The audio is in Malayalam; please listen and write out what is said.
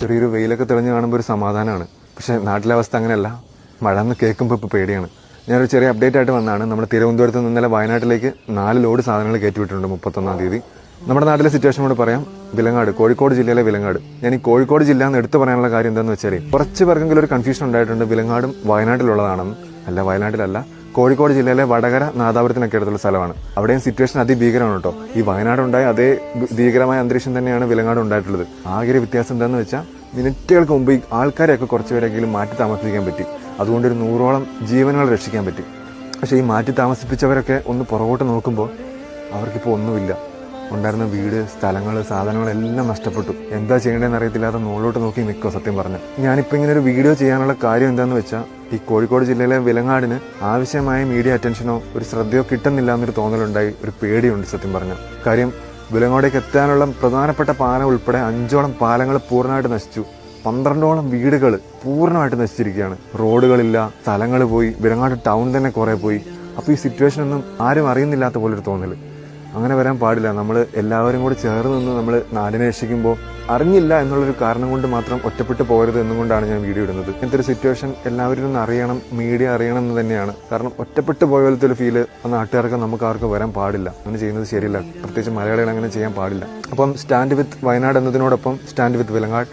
ചെറിയൊരു വെയിലൊക്കെ തെളിഞ്ഞ് കാണുമ്പോൾ ഒരു സമാധാനമാണ്. പക്ഷേ നാട്ടിലെ അവസ്ഥ അങ്ങനെയല്ല. മഴ എന്ന് കേൾക്കുമ്പോൾ ഇപ്പോൾ പേടിയാണ്. ഞാനൊരു ചെറിയ അപ്ഡേറ്റ് ആയിട്ട് വന്നതാണ്. നമ്മുടെ തിരുവനന്തപുരത്ത് നിന്ന് ഇന്നലെ വയനാട്ടിലേക്ക് 4 ലോഡ് സാധനങ്ങൾ കയറ്റിവിട്ടിട്ടുണ്ട് 31-ാം തീയതി. നമ്മുടെ നാട്ടിലെ സിറ്റുവേഷൻ കൂടെ പറയാം. വിലങ്ങാട്, കോഴിക്കോട് ജില്ലയിലെ വിലങ്ങാട്. ഞാൻ ഈ കോഴിക്കോട് ജില്ല എന്ന് എടുത്തു പറയാനുള്ള കാര്യം എന്താണെന്ന് വെച്ചാൽ കുറച്ച് പേർക്കെങ്കിലും ഒരു കൺഫ്യൂഷൻ ഉണ്ടായിട്ടുണ്ട്. വിലങ്ങാടും വയനാട്ടിലുള്ളതാണെന്ന്. അല്ല, വയനാട്ടിലല്ല, കോഴിക്കോട് ജില്ലയിലെ വടകര നാദാപുരത്തിനൊക്കെ അടുത്തുള്ള സ്ഥലമാണ്. അവിടെയും സിറ്റുവേഷൻ അതിഭീകരമാണ് കേട്ടോ. ഈ വയനാടുണ്ടായ അതേ ഭീകരമായ അന്തരീക്ഷം തന്നെയാണ് വിലങ്ങാട് ഉണ്ടായിട്ടുള്ളത്. ആകെ ഒരു വ്യത്യാസം എന്താണെന്ന് വെച്ചാൽ മിനിറ്റുകൾക്ക് മുമ്പ് ഈ ആൾക്കാരെയൊക്കെ കുറച്ചുപേരെങ്കിലും മാറ്റി താമസിപ്പിക്കാൻ പറ്റി. അതുകൊണ്ട് ഒരു 100ഓളം ജീവനുകൾ രക്ഷിക്കാൻ പറ്റി. പക്ഷേ ഈ മാറ്റി താമസിപ്പിച്ചവരൊക്കെ ഒന്ന് പുറകോട്ട് നോക്കുമ്പോൾ അവർക്കിപ്പോൾ ഒന്നുമില്ല. ഉണ്ടായിരുന്ന വീട്, സ്ഥലങ്ങൾ, സാധനങ്ങളെല്ലാം നഷ്ടപ്പെട്ടു. എന്താ ചെയ്യേണ്ടതെന്ന് അറിയത്തില്ലാതെ മുകളിലോട്ട് നോക്കി നിൽക്കുക. സത്യം പറഞ്ഞാൽ ഞാനിപ്പോൾ ഇങ്ങനെ ഒരു വീഡിയോ ചെയ്യാനുള്ള കാര്യം എന്താണെന്ന് വെച്ചാൽ ഈ കോഴിക്കോട് ജില്ലയിലെ വിലങ്ങാടിന് ആവശ്യമായ മീഡിയ അറ്റൻഷനോ ഒരു ശ്രദ്ധയോ കിട്ടുന്നില്ല എന്നൊരു തോന്നലുണ്ടായി. ഒരു പേടിയുണ്ട് സത്യം പറഞ്ഞാൽ. കാര്യം വിലങ്ങാടേക്ക് എത്താനുള്ള പ്രധാനപ്പെട്ട പാലം ഉൾപ്പെടെ 5ഓളം പാലങ്ങൾ പൂർണ്ണമായിട്ട് നശിച്ചു. 12ഓളം വീടുകൾ പൂർണ്ണമായിട്ട് നശിച്ചിരിക്കുകയാണ്. റോഡുകളില്ല, സ്ഥലങ്ങൾ പോയി, വിലങ്ങാട് ടൗൺ തന്നെ കുറെ പോയി. അപ്പോൾ ഈ സിറ്റുവേഷൻ ഒന്നും ആരും അറിയുന്നില്ലാത്ത പോലൊരു തോന്നൽ. അങ്ങനെ വരാൻ പാടില്ല. നമ്മൾ എല്ലാവരും കൂടി ചേർന്ന് നിന്ന് നമ്മൾ നാടിനെ രക്ഷിക്കുമ്പോൾ അറിഞ്ഞില്ല എന്നുള്ളൊരു കാരണം കൊണ്ട് മാത്രം ഒറ്റപ്പെട്ടു പോകരുത് എന്നുകൊണ്ടാണ് ഞാൻ വീഡിയോ ഇടുന്നത്. ഇങ്ങനത്തെ ഒരു സിറ്റുവേഷൻ എല്ലാവരും ഒന്ന് അറിയണം, മീഡിയ അറിയണം എന്ന് തന്നെയാണ്. കാരണം ഒറ്റപ്പെട്ടു പോയ പോലത്തെ ഒരു ഫീല് നാട്ടുകാർക്ക് നമുക്ക് ആർക്കും വരാൻ പാടില്ല. അങ്ങനെ ചെയ്യുന്നത് ശരിയല്ല. പ്രത്യേകിച്ച് മലയാളികൾ അങ്ങനെ ചെയ്യാൻ പാടില്ല. അപ്പം സ്റ്റാൻഡ് വിത്ത് വയനാട് എന്നതിനോടൊപ്പം സ്റ്റാൻഡ് വിത്ത് വിലങ്ങാട്.